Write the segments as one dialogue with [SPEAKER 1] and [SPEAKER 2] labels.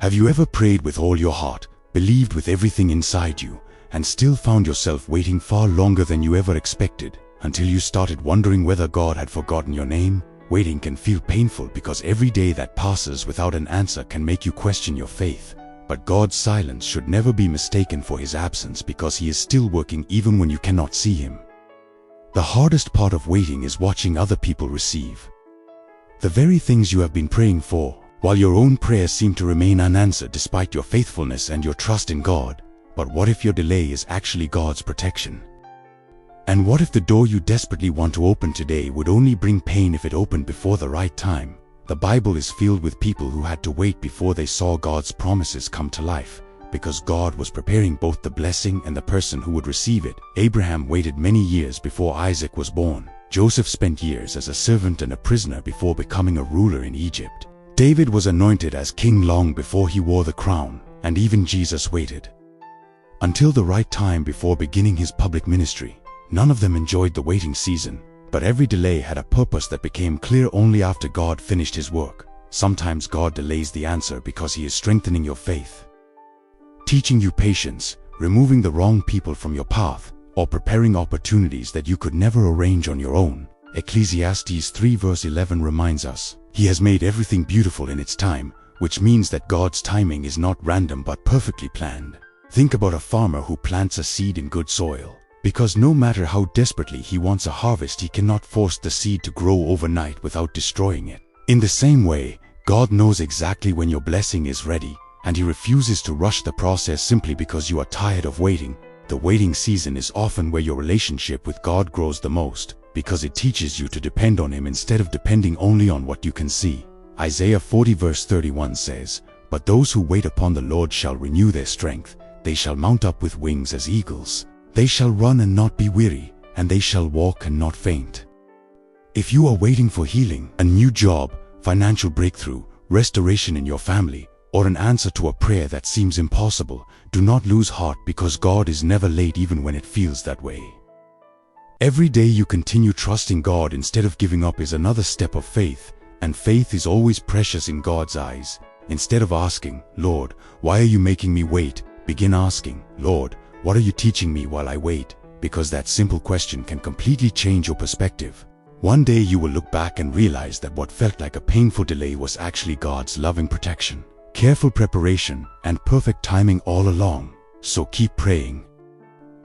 [SPEAKER 1] Have you ever prayed with all your heart, believed with everything inside you, and still found yourself waiting far longer than you ever expected, until you started wondering whether God had forgotten your name? Waiting can feel painful because every day that passes without an answer can make you question your faith. But God's silence should never be mistaken for His absence, because He is still working even when you cannot see Him. The hardest part of waiting is watching other people receive the very things you have been praying for, while your own prayers seem to remain unanswered despite your faithfulness and your trust in God. But what if your delay is actually God's protection? And what if the door you desperately want to open today would only bring pain if it opened before the right time? The Bible is filled with people who had to wait before they saw God's promises come to life, because God was preparing both the blessing and the person who would receive it. Abraham waited many years before Isaac was born. Joseph spent years as a servant and a prisoner before becoming a ruler in Egypt. David was anointed as king long before he wore the crown, and even Jesus waited until the right time before beginning his public ministry. None of them enjoyed the waiting season, but every delay had a purpose that became clear only after God finished His work. Sometimes God delays the answer because He is strengthening your faith, teaching you patience, removing the wrong people from your path, or preparing opportunities that you could never arrange on your own. Ecclesiastes 3 verse 11 reminds us, He has made everything beautiful in its time, which means that God's timing is not random but perfectly planned. Think about a farmer who plants a seed in good soil. Because no matter how desperately he wants a harvest, he cannot force the seed to grow overnight without destroying it. In the same way, God knows exactly when your blessing is ready, and He refuses to rush the process simply because you are tired of waiting. The waiting season is often where your relationship with God grows the most, because it teaches you to depend on Him instead of depending only on what you can see. Isaiah 40 verse 31 says, "But those who wait upon the Lord shall renew their strength. They shall mount up with wings as eagles. They shall run and not be weary, and they shall walk and not faint." If you are waiting for healing, a new job, financial breakthrough, restoration in your family, or an answer to a prayer that seems impossible, do not lose heart, because God is never late even when it feels that way. Every day you continue trusting God instead of giving up is another step of faith, and faith is always precious in God's eyes. Instead of asking, "Lord, why are you making me wait?" begin asking, "Lord, what are you teaching me while I wait?" Because that simple question can completely change your perspective. One day you will look back and realize that what felt like a painful delay was actually God's loving protection, careful preparation, and perfect timing all along. So keep praying,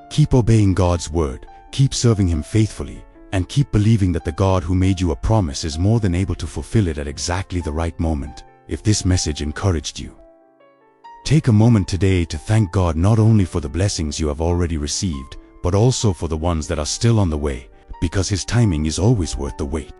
[SPEAKER 1] keep obeying God's word, keep serving Him faithfully, and keep believing that the God who made you a promise is more than able to fulfill it at exactly the right moment. If this message encouraged you, take a moment today to thank God not only for the blessings you have already received, but also for the ones that are still on the way, because His timing is always worth the wait.